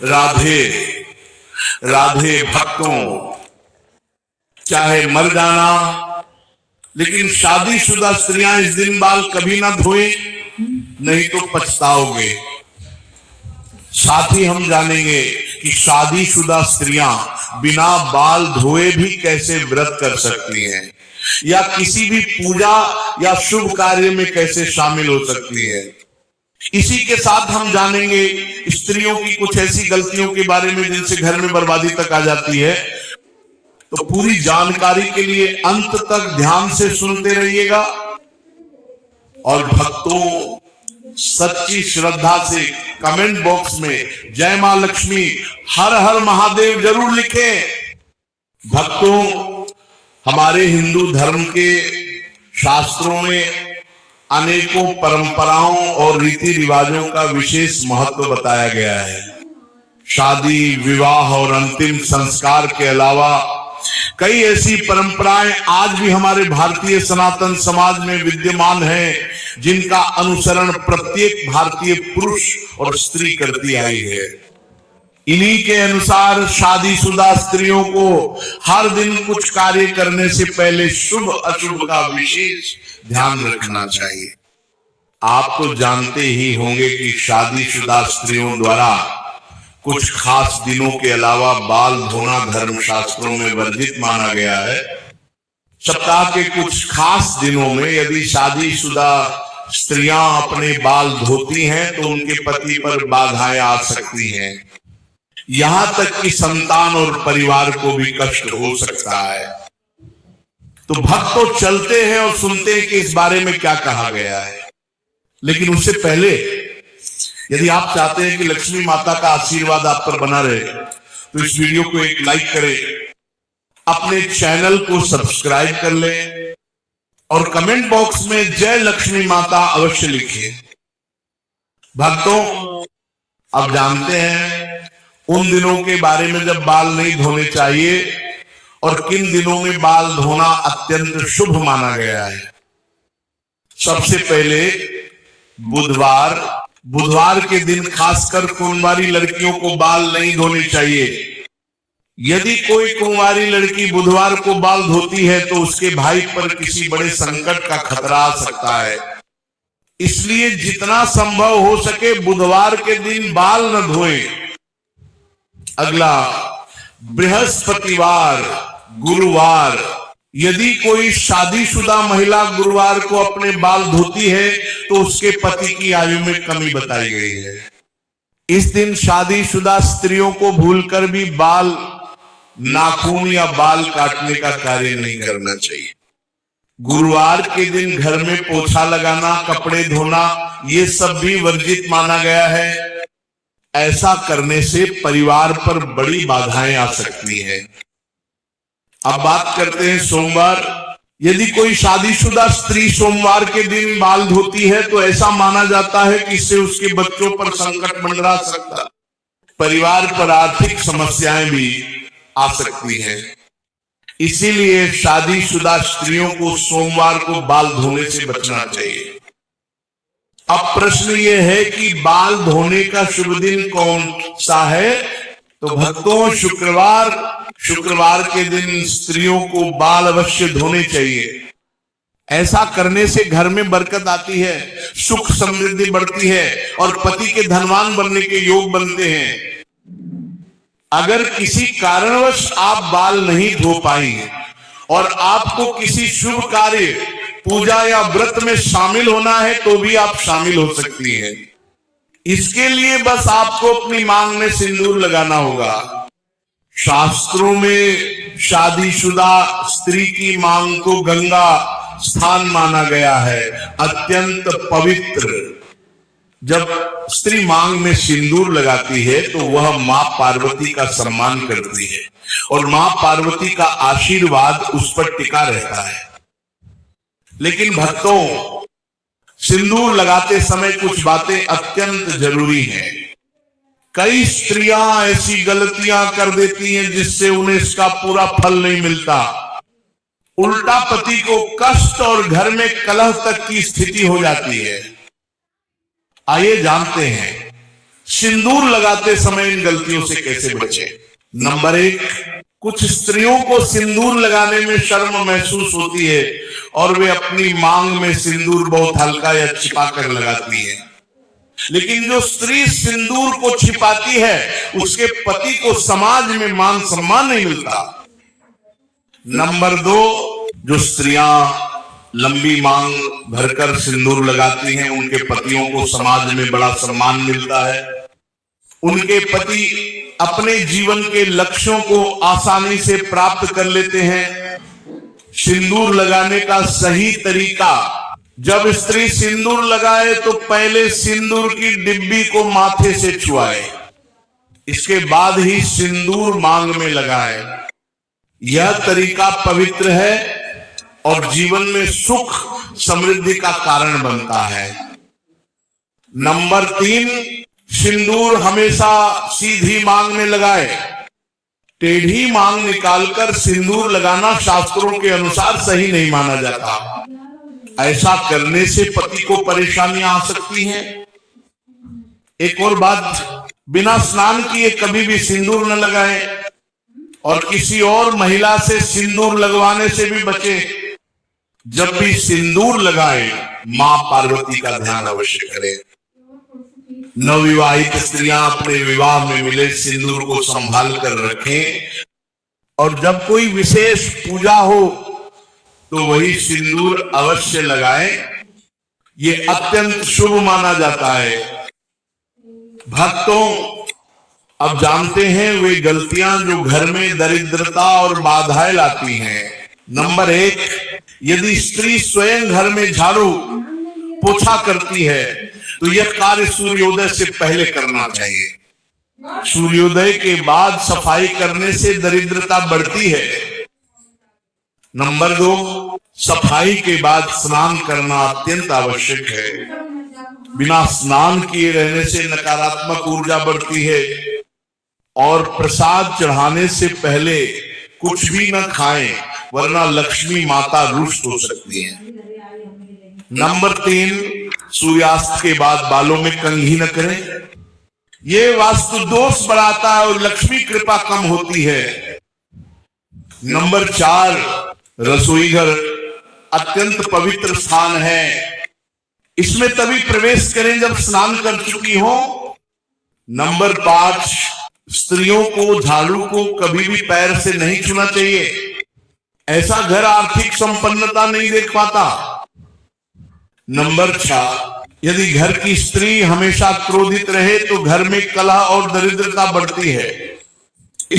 राधे राधे भक्तों, चाहे मर जाना, लेकिन शादीशुदा स्त्रियां इस दिन बाल कभी ना धोए, नहीं तो पछताओगे। साथ ही हम जानेंगे कि शादीशुदा स्त्रियां बिना बाल धोए भी कैसे व्रत कर सकती हैं, या किसी भी पूजा या शुभ कार्य में कैसे शामिल हो सकती है। इसी के साथ हम जानेंगे स्त्रियों की कुछ ऐसी गलतियों के बारे में जिनसे घर में बर्बादी तक आ जाती है। तो पूरी जानकारी के लिए अंत तक ध्यान से सुनते रहिएगा और भक्तों सच्ची श्रद्धा से कमेंट बॉक्स में जय मां लक्ष्मी, हर हर महादेव जरूर लिखें। भक्तों, हमारे हिंदू धर्म के शास्त्रों में अनेकों परंपराओं और रीति रिवाजों का विशेष महत्व बताया गया है। शादी, विवाह और अंतिम संस्कार के अलावा कई ऐसी परंपराएं आज भी हमारे भारतीय सनातन समाज में विद्यमान हैं, जिनका अनुसरण प्रत्येक भारतीय पुरुष और स्त्री करती आई है। इन्हीं के अनुसार शादीशुदा स्त्रियों को हर दिन कुछ कार्य करने से पहले शुभ अशुभ का विशेष ध्यान रखना चाहिए। आप तो जानते ही होंगे कि शादीशुदा स्त्रियों द्वारा कुछ खास दिनों के अलावा बाल धोना धर्म शास्त्रों में वर्जित माना गया है। सप्ताह के कुछ खास दिनों में यदि शादीशुदा स्त्रियां अपने बाल धोती हैं तो उनके पति पर बाधाएं आ सकती हैं, यहां तक कि संतान और परिवार को भी कष्ट हो सकता है। तो भक्त तो चलते हैं और सुनते हैं कि इस बारे में क्या कहा गया है, लेकिन उससे पहले यदि आप चाहते हैं कि लक्ष्मी माता का आशीर्वाद आप पर बना रहे तो इस वीडियो को एक लाइक करें, अपने चैनल को सब्सक्राइब कर लें और कमेंट बॉक्स में जय लक्ष्मी माता अवश्य लिखिए। भक्तों, अब जानते हैं उन दिनों के बारे में जब बाल नहीं धोने चाहिए और किन दिनों में बाल धोना अत्यंत शुभ माना गया है। सबसे पहले बुधवार के दिन खासकर कुंवारी लड़कियों को बाल नहीं धोने चाहिए। यदि कोई कुंवारी लड़की बुधवार को बाल धोती है तो उसके भाई पर किसी बड़े संकट का खतरा आ सकता है। इसलिए जितना संभव हो सके बुधवार के दिन बाल न धोएं। अगला बृहस्पतिवार, गुरुवार, यदि कोई शादीशुदा महिला गुरुवार को अपने बाल धोती है तो उसके पति की आयु में कमी बताई गई है। इस दिन शादीशुदा स्त्रियों को भूलकर भी बाल, नाखून या बाल काटने का कार्य नहीं करना चाहिए। गुरुवार के दिन घर में पोछा लगाना, कपड़े धोना, ये सब भी वर्जित माना गया है। ऐसा करने से परिवार पर बड़ी बाधाएं आ सकती है। अब बात करते हैं सोमवार। यदि कोई शादीशुदा स्त्री सोमवार के दिन बाल धोती है तो ऐसा माना जाता है कि इससे उसके बच्चों पर संकट मंडरा सकता, परिवार पर आर्थिक समस्याएं भी आ सकती हैं। इसीलिए शादीशुदा स्त्रियों को सोमवार को बाल धोने से बचना चाहिए। अब प्रश्न ये है कि बाल धोने का शुभ दिन कौन सा है? तो भक्तों, शुक्रवार के दिन स्त्रियों को बाल अवश्य धोने चाहिए। ऐसा करने से घर में बरकत आती है, सुख समृद्धि बढ़ती है और पति के धनवान बनने के योग बनते हैं। अगर किसी कारणवश आप बाल नहीं धो पाई और आपको किसी शुभ कार्य, पूजा या व्रत में शामिल होना है तो भी आप शामिल हो सकती हैं। इसके लिए बस आपको अपनी मांग में सिंदूर लगाना होगा। शास्त्रों में शादीशुदा स्त्री की मांग को गंगा स्थान माना गया है, अत्यंत पवित्र। जब स्त्री मांग में सिंदूर लगाती है तो वह मां पार्वती का सम्मान करती है और मां पार्वती का आशीर्वाद उस पर टिका रहता है। लेकिन भक्तों, सिंदूर लगाते समय कुछ बातें अत्यंत जरूरी हैं। कई स्त्रियां ऐसी गलतियां कर देती हैं जिससे उन्हें इसका पूरा फल नहीं मिलता। उल्टा पति को कष्ट और घर में कलह तक की स्थिति हो जाती है। आइए जानते हैं सिंदूर लगाते समय इन गलतियों से कैसे बचे। नंबर 1, कुछ स्त्रियों को सिंदूर लगाने में शर्म महसूस होती है और वे अपनी मांग में सिंदूर बहुत हल्का या छिपा कर लगाती है। लेकिन जो स्त्री सिंदूर को छिपाती है उसके पति को समाज में मान सम्मान नहीं मिलता। नंबर 2, जो स्त्रियां लंबी मांग भरकर सिंदूर लगाती हैं उनके पतियों को समाज में बड़ा सम्मान मिलता है। उनके पति अपने जीवन के लक्ष्यों को आसानी से प्राप्त कर लेते हैं। सिंदूर लगाने का सही तरीका, जब स्त्री सिंदूर लगाए तो पहले सिंदूर की डिब्बी को माथे से छुआए, इसके बाद ही सिंदूर मांग में लगाए। यह तरीका पवित्र है और जीवन में सुख समृद्धि का कारण बनता है। नंबर 3, सिंदूर हमेशा सीधी मांग में लगाए। टेढ़ी मांग निकालकर सिंदूर लगाना शास्त्रों के अनुसार सही नहीं माना जाता। ऐसा करने से पति को परेशानियां आ सकती हैं। एक और बात, बिना स्नान किए कभी भी सिंदूर न लगाएं और किसी और महिला से सिंदूर लगवाने से भी बचें। जब भी सिंदूर लगाएं, मां पार्वती का ध्यान अवश्य करें। नवविवाहित स्त्रियां अपने विवाह में मिले सिंदूर को संभाल कर रखें और जब कोई विशेष पूजा हो तो वही सिंदूर अवश्य लगाएं। ये अत्यंत शुभ माना जाता है। भक्तों, अब जानते हैं वे गलतियां जो घर में दरिद्रता और बाधाएं लाती हैं। नंबर 1, यदि स्त्री स्वयं घर में झाड़ू पोछा करती है तो यह कार्य सूर्योदय से पहले करना चाहिए। सूर्योदय के बाद सफाई करने से दरिद्रता बढ़ती है। नंबर 2, सफाई के बाद स्नान करना अत्यंत आवश्यक है। बिना स्नान किए रहने से नकारात्मक ऊर्जा बढ़ती है और प्रसाद चढ़ाने से पहले कुछ भी न खाएं वरना लक्ष्मी माता रुष्ट हो सकती है। नंबर 3, सूर्यास्त के बाद बालों में कंघी न करें। ये वास्तु दोष बढ़ाता है और लक्ष्मी कृपा कम होती है। नंबर 4, रसोई घर अत्यंत पवित्र स्थान है। इसमें तभी प्रवेश करें जब स्नान कर चुकी हो। नंबर 5, स्त्रियों को झाड़ू को कभी भी पैर से नहीं छूना चाहिए। ऐसा घर आर्थिक संपन्नता नहीं देख पाता। नंबर 6, यदि घर की स्त्री हमेशा क्रोधित रहे तो घर में कलह और दरिद्रता बढ़ती है।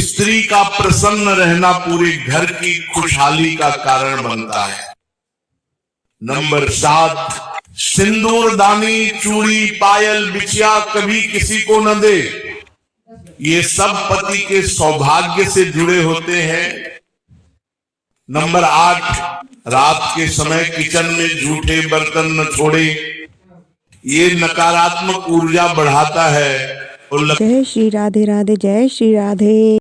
स्त्री का प्रसन्न रहना पूरे घर की खुशहाली का कारण बनता है। नंबर 7, सिंदूर दानी, चूड़ी, पायल, बिछिया कभी किसी को न दे। ये सब पति के सौभाग्य से जुड़े होते हैं। नंबर 8, रात के समय किचन में जूठे बर्तन न छोड़े। ये नकारात्मक ऊर्जा बढ़ाता है और जय श्री राधे राधे, जय श्री राधे।